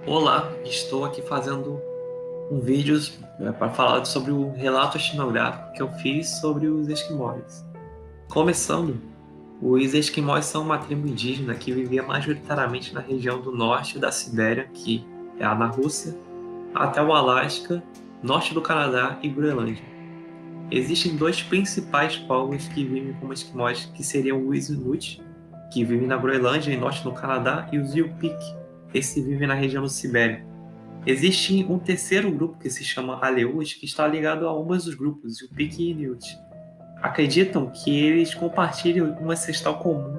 Olá, estou aqui fazendo um vídeo para falar sobre o relato etnográfico que eu fiz sobre os esquimós. Começando, os esquimós são uma tribo indígena que vivia majoritariamente na região do norte da Sibéria, que é na Rússia, até o Alasca, norte do Canadá e Groenlândia. Existem dois principais povos que vivem como esquimós, que seriam os Inuit, que vivem na Groenlândia e norte do Canadá, e os Yupik, esse vivem na região do Sibéria. Existe um terceiro grupo que se chama Aleut, que está ligado a ambos os grupos, Yupik e Inuit. Acreditam que eles compartilham um ancestral comum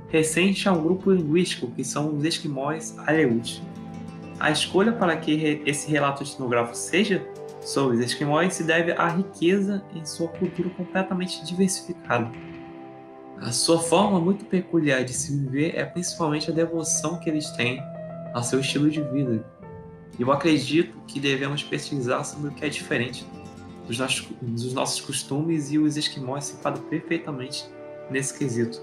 recente ao grupo linguístico, que são os esquimós Aleut. A escolha para que esse relato etnográfico seja sobre os esquimós se deve à riqueza em sua cultura completamente diversificada. A sua forma muito peculiar de se viver é principalmente a devoção que eles têm ao seu estilo de vida. Eu acredito que devemos pesquisar sobre o que é diferente dos nossos costumes, e os esquimós se enquadram perfeitamente nesse quesito,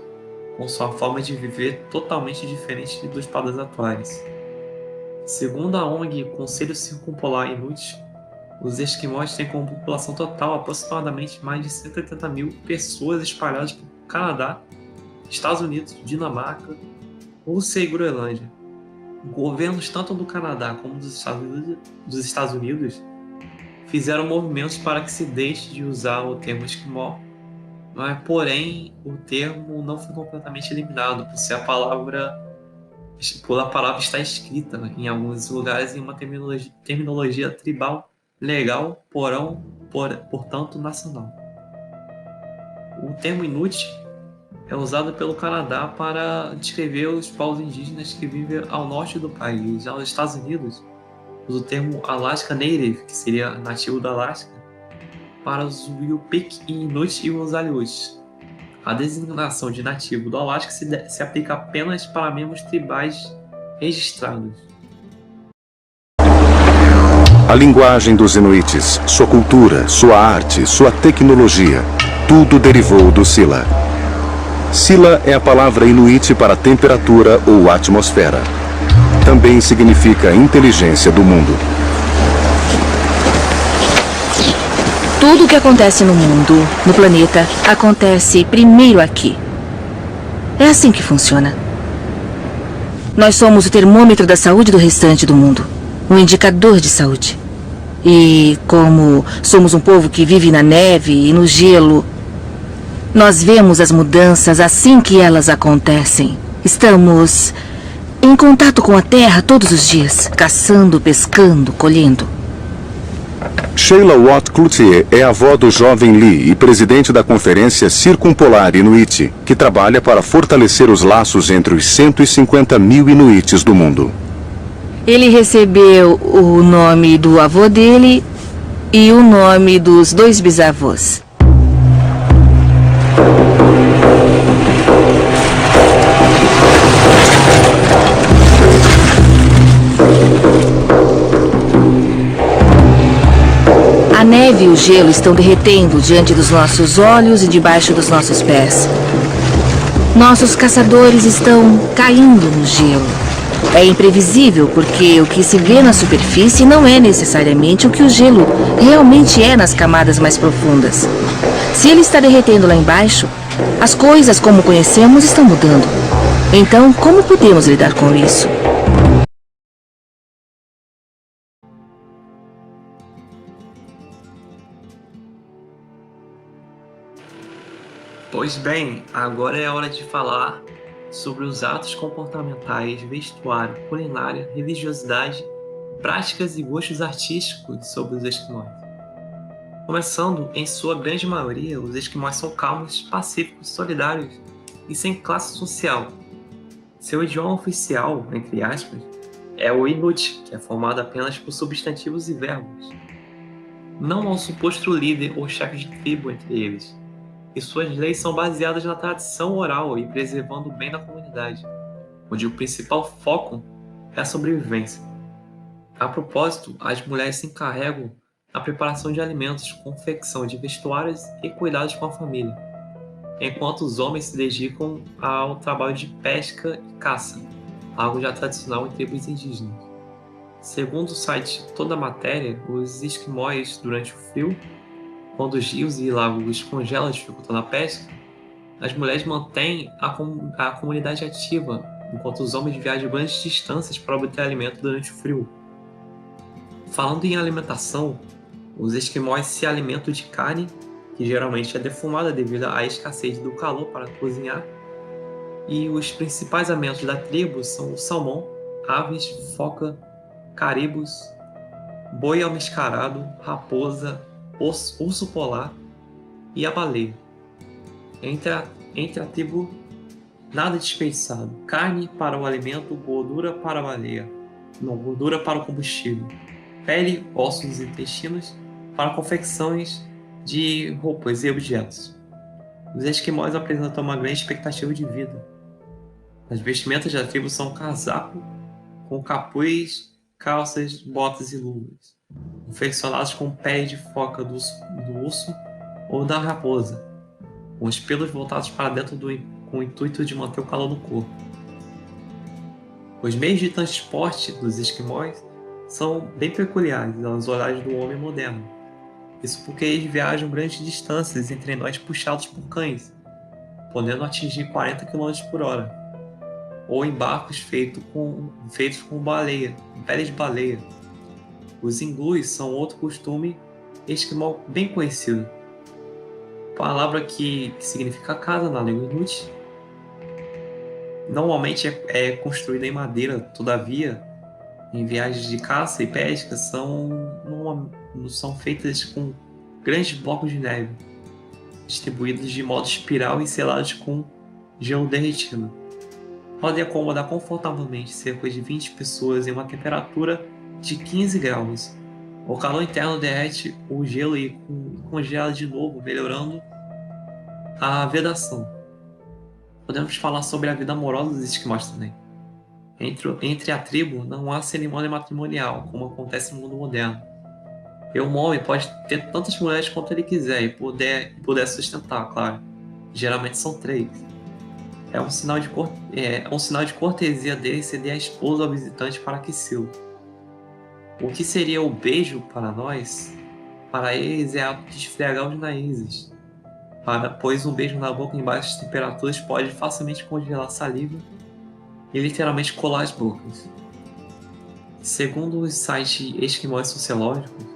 com sua forma de viver totalmente diferente dos padrões atuais. Segundo a ONG Conselho Circumpolar Inuit, os esquimós têm como população total aproximadamente mais de 180 mil pessoas espalhadas pelo Canadá, Estados Unidos, Dinamarca, Rússia e Groenlândia. Governos tanto do Canadá como dos Estados Unidos fizeram movimentos para que se deixe de usar o termo esquimó, mas, porém, o termo não foi completamente eliminado, por a palavra está escrita em alguns lugares em uma terminologia tribal legal, portanto nacional. O termo Inuit é usado pelo Canadá para descrever os povos indígenas que vivem ao norte do país. Já nos Estados Unidos, usa o termo Alaska Native, que seria nativo do Alasca, para os Yupik e Inuit e os Aleut. A designação de nativo do Alasca se aplica apenas para membros tribais registrados. A linguagem dos Inuites, sua cultura, sua arte, sua tecnologia, tudo derivou do Sila. Sila é a palavra Inuit para temperatura ou atmosfera. Também significa inteligência do mundo. Tudo o que acontece no mundo, no planeta, acontece primeiro aqui. É assim que funciona. Nós somos o termômetro da saúde do restante do mundo, um indicador de saúde. E como somos um povo que vive na neve e no gelo, nós vemos as mudanças assim que elas acontecem. Estamos em contato com a terra todos os dias, caçando, pescando, colhendo. Sheila Watt Cloutier é avó do jovem Lee e presidente da Conferência Circumpolar Inuit, que trabalha para fortalecer os laços entre os 150 mil Inuites do mundo. Ele recebeu o nome do avô dele e o nome dos dois bisavós. A neve e o gelo estão derretendo diante dos nossos olhos e debaixo dos nossos pés. Nossos caçadores estão caindo no gelo. É imprevisível porque o que se vê na superfície não é necessariamente o que o gelo realmente é nas camadas mais profundas. Se ele está derretendo lá embaixo, as coisas como conhecemos estão mudando. Então, como podemos lidar com isso? Pois bem, agora é a hora de falar sobre os atos comportamentais, vestuário, culinária, religiosidade, práticas e gostos artísticos sobre os esquimós. Começando, em sua grande maioria, os esquimós são calmos, pacíficos, solidários e sem classe social. Seu idioma oficial, entre aspas, é o Inuit, que é formado apenas por substantivos e verbos. Não há um suposto líder ou chefe de tribo entre eles, e suas leis são baseadas na tradição oral e preservando o bem da comunidade, onde o principal foco é a sobrevivência. A propósito, as mulheres se encarregam da preparação de alimentos, confecção de vestuários e cuidados com a família, enquanto os homens se dedicam ao trabalho de pesca e caça, algo já tradicional em tribos indígenas. Segundo o site Toda Matéria, os esquimós, durante o frio, quando os rios e lagos congelam dificultando a pesca, as mulheres mantêm a comunidade ativa, enquanto os homens viajam grandes distâncias para obter alimento durante o frio. Falando em alimentação, os esquimós se alimentam de carne, que geralmente é defumada devido à escassez do calor para cozinhar, e os principais alimentos da tribo são o salmão, aves, foca, caribos, boi almiscarado, raposa, urso polar e a baleia. Entre a tribo, nada desperdiçado. Carne para o alimento, gordura para a baleia. Não, gordura para o combustível. Pele, ossos e intestinos para confecções de roupas e objetos. Os esquimós apresentam uma grande expectativa de vida. As vestimentas da tribo são casaco com capuz, calças, botas e luvas, confeccionados com pele de foca do urso ou da raposa, com os pelos voltados para dentro com o intuito de manter o calor no corpo. Os meios de transporte dos esquimós são bem peculiares aos olhares do homem moderno. Isso porque eles viajam grandes distâncias em trenós puxados por cães, podendo atingir 40 km por hora, ou em barcos feitos com baleia, peles de baleia. Os inglus são outro costume esquimó bem conhecido. Palavra que significa casa na língua inuit. Normalmente é construída em madeira, todavia, em viagens de caça e pesca são feitas com grandes blocos de neve, distribuídos de modo espiral e selados com gelo derretido. Podem acomodar confortavelmente cerca de 20 pessoas em uma temperatura de 15 graus. O calor interno derrete o gelo e congela de novo, melhorando a vedação. Podemos falar sobre a vida amorosa dos esquimós também. Entre a tribo não há cerimônia matrimonial, como acontece no mundo moderno. E um homem pode ter tantas mulheres quanto ele quiser e puder sustentar, claro. Geralmente são 3. É um sinal de cortesia dele ceder a esposa ao visitante para aquecê-lo. O que seria o beijo para nós, para eles é ato de esfregar os narizes, pois um beijo na boca em baixas temperaturas pode facilmente congelar a saliva e literalmente colar as bocas. Segundo os sites esquimós sociológicos,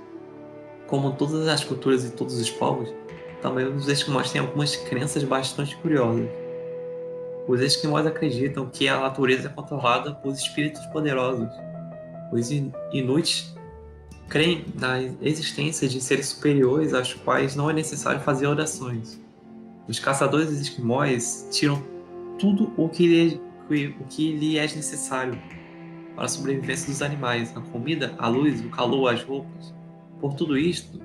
como todas as culturas e todos os povos, também os esquimós têm algumas crenças bastante curiosas. Os esquimós acreditam que a natureza é controlada por espíritos poderosos. Os inuits creem na existência de seres superiores aos quais não é necessário fazer orações. Os caçadores esquimós tiram tudo o que lhe é necessário para a sobrevivência dos animais: a comida, a luz, o calor, as roupas. Por tudo isto,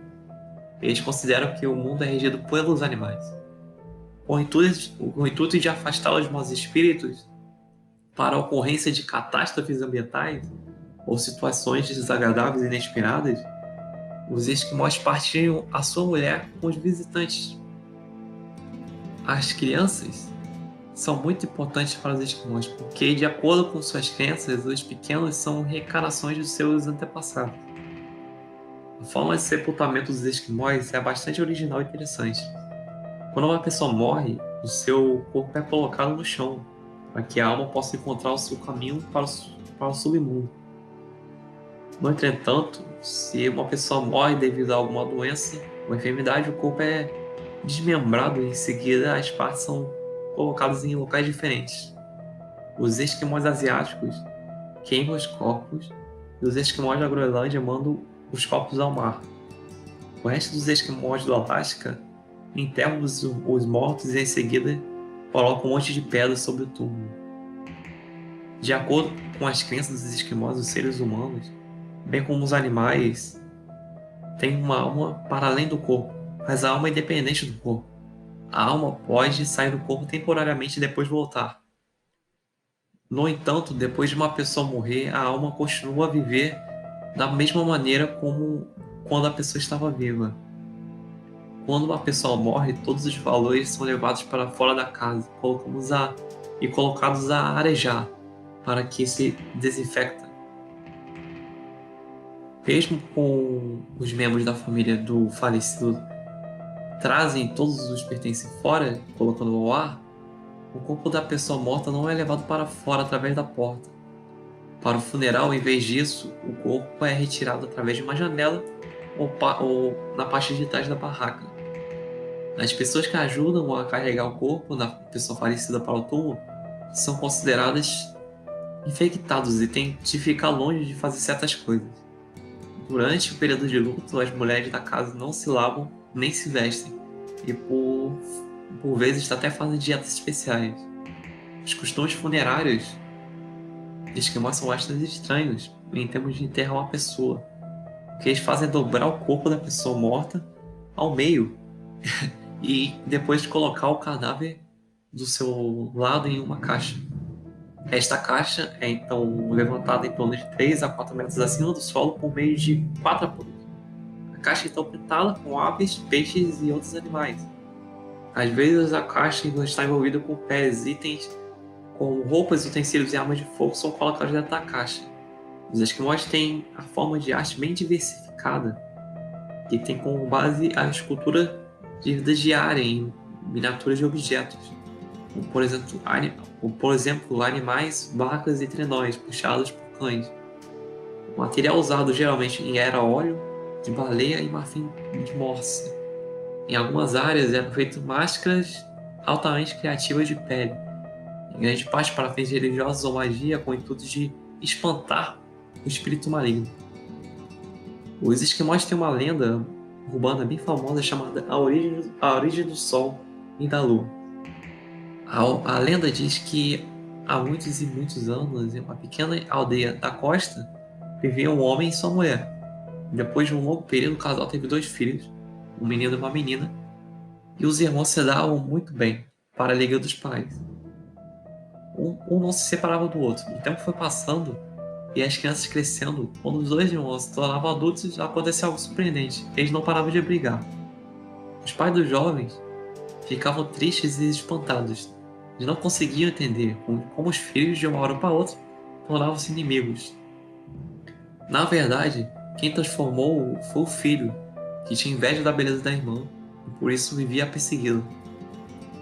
eles consideram que o mundo é regido pelos animais. Com o intuito de afastar os maus espíritos para a ocorrência de catástrofes ambientais ou situações desagradáveis e inesperadas, os esquimós partilham a sua mulher com os visitantes. As crianças são muito importantes para os esquimós porque, de acordo com suas crenças, os pequenos são reencarnações dos seus antepassados. A forma de sepultamento dos esquimós é bastante original e interessante. Quando uma pessoa morre, o seu corpo é colocado no chão, para que a alma possa encontrar o seu caminho para o submundo. No entretanto, se uma pessoa morre devido a alguma doença ou enfermidade, o corpo é desmembrado e em seguida as partes são colocadas em locais diferentes. Os esquimós asiáticos queimam os corpos e os esquimós da Groenlândia mandam os corpos ao mar. O resto dos esquimós do Alasca enterram os mortos e em seguida colocam um monte de pedras sobre o túmulo. De acordo com as crenças dos esquimós, os seres humanos, bem como os animais, têm uma alma para além do corpo, mas a alma é independente do corpo. A alma pode sair do corpo temporariamente e depois voltar. No entanto, depois de uma pessoa morrer, a alma continua a viver da mesma maneira como quando a pessoa estava viva. Quando uma pessoa morre, todos os valores são levados para fora da casa colocados a arejar, para que se desinfecta. Mesmo com os membros da família do falecido trazem todos os pertences fora, colocando ao ar, o corpo da pessoa morta não é levado para fora através da porta. Para o funeral, em vez disso, o corpo é retirado através de uma janela ou na parte de trás da barraca. As pessoas que ajudam a carregar o corpo da pessoa falecida para o túmulo são consideradas infectados e têm de ficar longe de fazer certas coisas. Durante o período de luto, as mulheres da casa não se lavam nem se vestem e por vezes até fazem dietas especiais. Os costumes funerários de esquimós são bastante estranhos em termos de enterrar uma pessoa, que eles fazem dobrar o corpo da pessoa morta ao meio e depois colocar o cadáver do seu lado em uma caixa. Esta caixa é então levantada em torno de 3 a 4 metros acima do solo por meio de 4 apoios. A caixa então pintada com aves, peixes e outros animais. Às vezes a caixa está envolvida com peles, itens como roupas, utensílios e armas de fogo são colocados dentro da caixa. Os esquimós têm a forma de arte bem diversificada, que tem como base a escultura de vida diária em miniaturas de objetos, como por exemplo animais, vacas e trenós puxados por cães. O material usado geralmente era óleo de baleia e marfim de morsa. Em algumas áreas eram feitas máscaras altamente criativas de pele, em grande parte para fins religiosos ou magia, com o intuito de espantar o espírito maligno. Os esquimós têm uma lenda urbana bem famosa chamada A Origem do Sol e da Lua. A lenda diz que há muitos e muitos anos, em uma pequena aldeia da costa, vivia um homem e sua mulher. Depois de um longo período, o casal teve 2 filhos, um menino e uma menina, e os irmãos se davam muito bem, para a alegria dos pais. Um não se separava do outro. O tempo foi passando e as crianças crescendo. Quando os 2 irmãos se tornavam adultos, aconteceu algo surpreendente. Eles não paravam de brigar. Os pais dos jovens ficavam tristes e espantados. Eles não conseguiam entender como os filhos, de uma hora para outra, tornavam-se inimigos. Na verdade, quem transformou foi o filho, que tinha inveja da beleza da irmã e por isso vivia a persegui-la.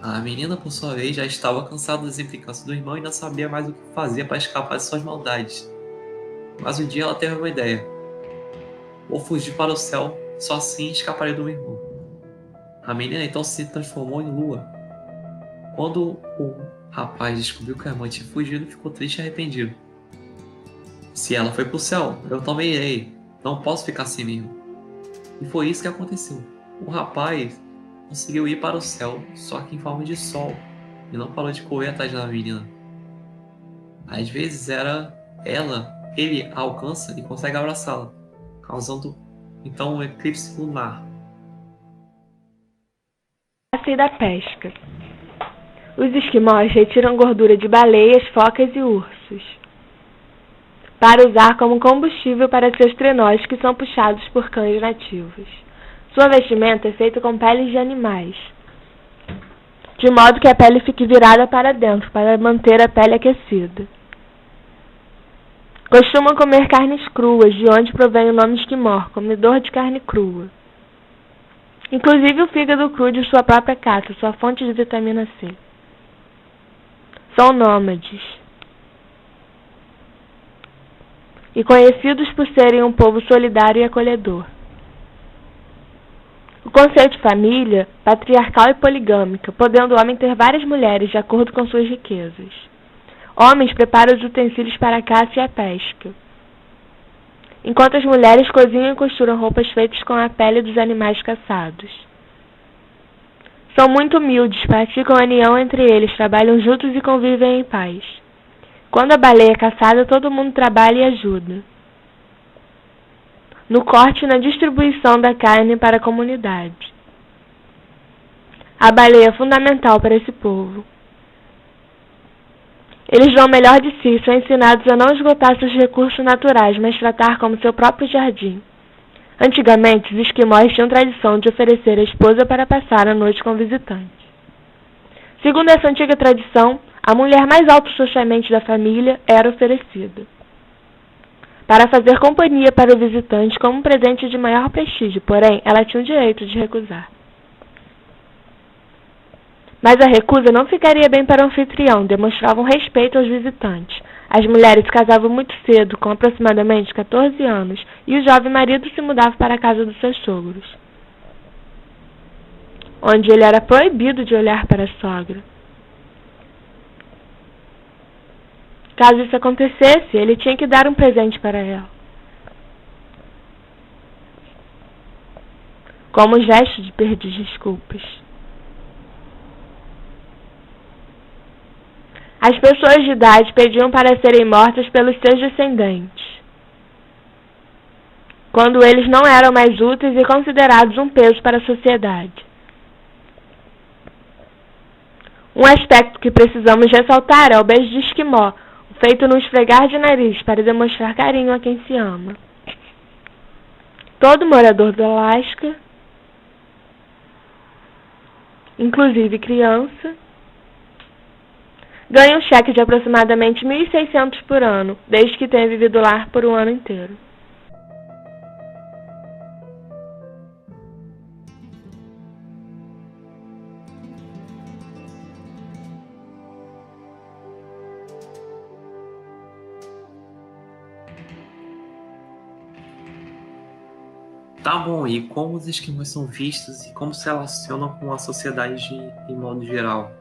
A menina, por sua vez, já estava cansada das implicâncias do irmão e não sabia mais o que fazer para escapar de suas maldades. Mas um dia ela teve uma ideia. Vou fugir para o céu, só assim escaparei do meu irmão. A menina então se transformou em lua. Quando o rapaz descobriu que a irmã tinha fugido, ficou triste e arrependido. Se ela foi para o céu, eu também irei. Não posso ficar sem mim. E foi isso que aconteceu. O rapaz conseguiu ir para o céu, só que em forma de sol, e não parou de correr atrás da menina. Às vezes ele a alcança e consegue abraçá-la, causando então um eclipse lunar. Caça e da pesca. Os esquimós retiram gordura de baleias, focas e ursos para usar como combustível para seus trenós, que são puxados por cães nativos. Sua vestimenta é feita com peles de animais, de modo que a pele fique virada para dentro, para manter a pele aquecida. Costumam comer carnes cruas, de onde provém o nome esquimó, comedor de carne crua. Inclusive o fígado cru de sua própria caça, sua fonte de vitamina C. São nômades e conhecidos por serem um povo solidário e acolhedor. O conceito de família, patriarcal e poligâmica, podendo o homem ter várias mulheres de acordo com suas riquezas. Homens preparam os utensílios para a caça e a pesca, enquanto as mulheres cozinham e costuram roupas feitas com a pele dos animais caçados. São muito humildes, praticam a união entre eles, trabalham juntos e convivem em paz. Quando a baleia é caçada, todo mundo trabalha e ajuda no corte e na distribuição da carne para a comunidade. A baleia é fundamental para esse povo. Eles dão o melhor de si, são ensinados a não esgotar seus recursos naturais, mas tratar como seu próprio jardim. Antigamente, os esquimós tinham tradição de oferecer a esposa para passar a noite com visitantes. Segundo essa antiga tradição, a mulher mais alta socialmente da família era oferecida. para fazer companhia para o visitante como um presente de maior prestígio, porém, ela tinha o direito de recusar. Mas a recusa não ficaria bem para o anfitrião, demonstravam respeito aos visitantes. As mulheres se casavam muito cedo, com aproximadamente 14 anos, e o jovem marido se mudava para a casa dos seus sogros, onde ele era proibido de olhar para a sogra. Caso isso acontecesse, ele tinha que dar um presente para ela, como gesto de pedir desculpas. As pessoas de idade pediam para serem mortas pelos seus descendentes, quando eles não eram mais úteis e considerados um peso para a sociedade. Um aspecto que precisamos ressaltar é o beijo de esquimó, feito no esfregar de nariz para demonstrar carinho a quem se ama. Todo morador do Alasca, inclusive criança, ganha um cheque de aproximadamente 1.600 por ano, desde que tenha vivido lá por um ano inteiro. Tá bom, e como os esquimós são vistos e como se relacionam com a sociedade em modo geral?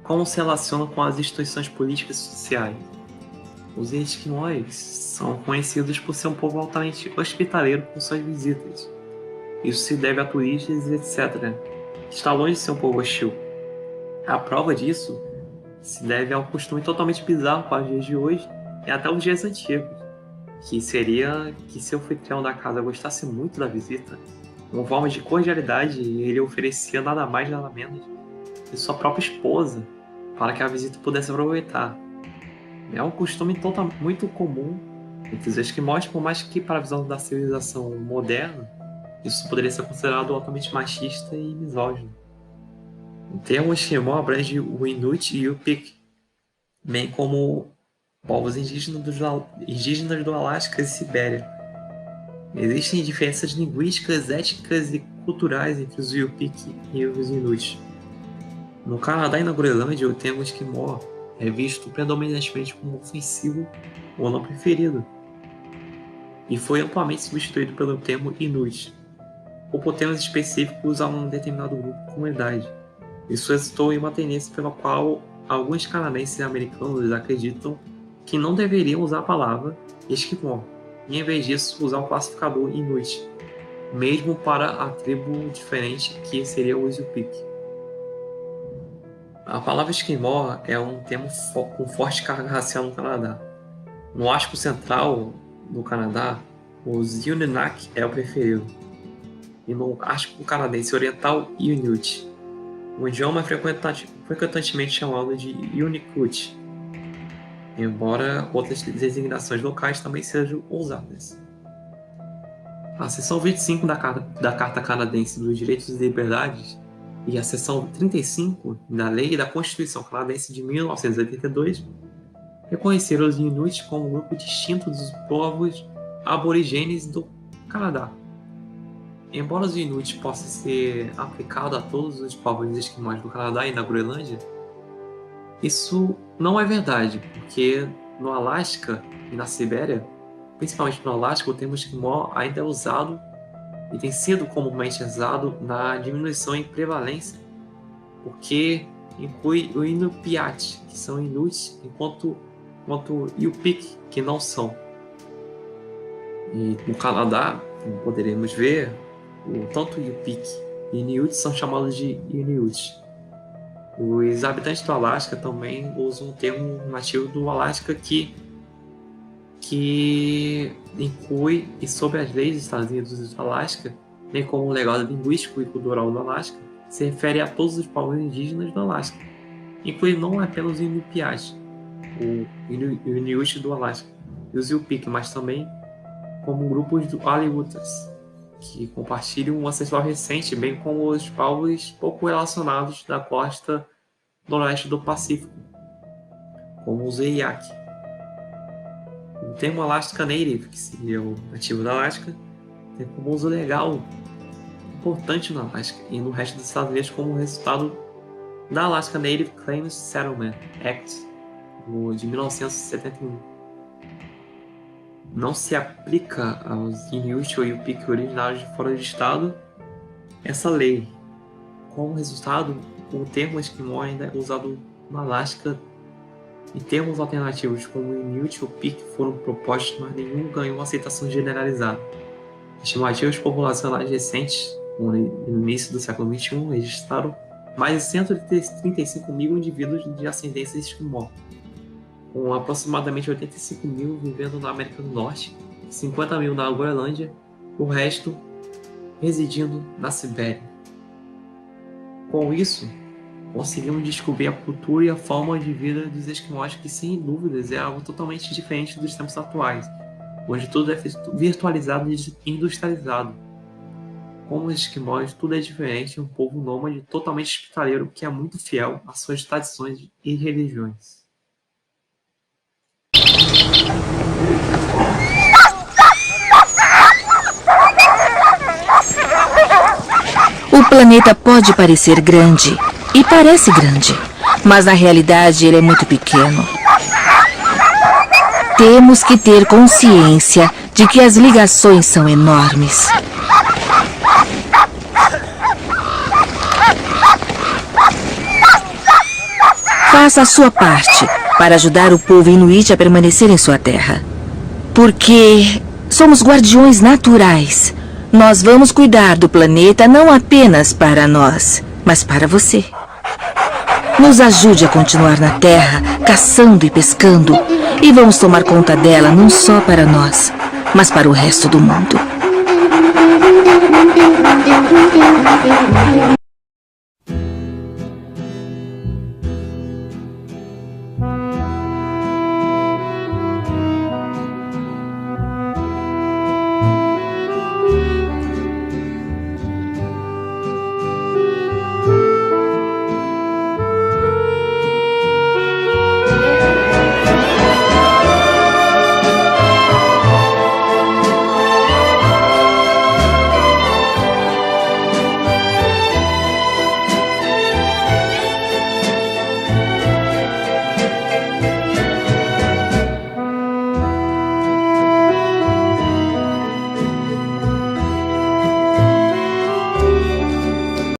Como se relacionam com as instituições políticas e sociais? Os esquimós são conhecidos por ser um povo altamente hospitaleiro com suas visitas. Isso se deve a turistas, etc., que está longe de ser um povo hostil. A prova disso se deve ao costume totalmente bizarro para os dias de hoje e até os dias antigos, que seria que se o anfitrião da casa gostasse muito da visita, uma forma de cordialidade, ele oferecia nada mais nada menos que sua própria esposa para que a visita pudesse aproveitar. É um costume muito comum entre os esquimós, por mais que para a visão da civilização moderna isso poderia ser considerado altamente machista e misógino. O termo esquimó abrange o Inuit e o Yupik, bem como povos indígenas do Alasca e Sibéria. Existem diferenças linguísticas, étnicas e culturais entre os Yupik e os Inuit. No Canadá e na Groenlândia, o termo esquimó é visto predominantemente como ofensivo ou não preferido, e foi amplamente substituído pelo termo Inuit, ou por termos específicos a um determinado grupo ou comunidade. Isso resultou em uma tendência pela qual alguns canadenses e americanos acreditam que não deveriam usar a palavra esquimó, e em vez disso usar o classificador Inuit, mesmo para a tribo diferente que seria os Yupik. A palavra esquimó é um termo com forte carga racial no Canadá. No Ártico Central do Canadá, os Uninak é o preferido, e no Ártico Canadense Oriental, Inuit. O idioma é frequentemente chamado de Uniclut, embora outras designações locais também sejam usadas. A seção 25 da Carta Canadense dos Direitos e Liberdades e a seção 35 da Lei e da Constituição Canadense de 1982 reconheceram os Inuit como um grupo distinto dos povos aborígenes do Canadá. Embora os Inuit possa ser aplicado a todos os povos esquimós do Canadá e na Groenlândia, isso não é verdade, porque no Alasca e na Sibéria, principalmente no Alasca, o termo esquimó ainda é usado e tem sido comumente usado na diminuição em prevalência, porque inclui o Inupiat, que são Inuits, enquanto Yupik, que não são. E no Canadá, como poderemos ver, tanto Yupik e Inuit são chamados de Inuit. Os habitantes do Alasca também usam um termo nativo do Alasca que inclui, e sob as leis dos Estados Unidos do Alasca, bem como o legado linguístico e cultural do Alasca, se refere a todos os povos indígenas do Alasca, inclui não apenas o Inupiat, o Inuit do Alasca, e os Yupik, mas também como grupos do Aleutians, que compartilham um ancestral recente, bem como os povos pouco relacionados da costa noroeste do Pacífico, como os Eyak. termo Alaska Native, que seria o nativo da Alasca, tem como uso legal importante no Alasca e no resto dos Estados Unidos como resultado da Alaska Native Claims Settlement Act de 1971. Não se aplica aos Inuit ou Yupik originários de fora do estado essa lei. Como resultado, o termo Esquimó ainda é usado no Alasca e termos alternativos como Inuit ou Yupik foram propostos, mas nenhum ganhou aceitação generalizada. Estimativas populacionais recentes, no início do século XXI, registraram mais de 135 mil indivíduos de ascendência esquimó, com aproximadamente 85 mil vivendo na América do Norte, 50 mil na Groenlândia, o resto residindo na Sibéria. Com isso, conseguimos descobrir a cultura e a forma de vida dos esquimós, que sem dúvidas é algo totalmente diferente dos tempos atuais, onde tudo é virtualizado e industrializado. Como os esquimós, tudo é diferente, um povo nômade totalmente hospitaleiro que é muito fiel às suas tradições e religiões. O planeta pode parecer grande, e parece grande, mas na realidade ele é muito pequeno. Temos que ter consciência de que as ligações são enormes. Faça a sua parte para ajudar o povo inuit a permanecer em sua terra. Porque somos guardiões naturais. Nós vamos cuidar do planeta não apenas para nós, mas para você. Nos ajude a continuar na Terra, caçando e pescando, e vamos tomar conta dela não só para nós, mas para o resto do mundo.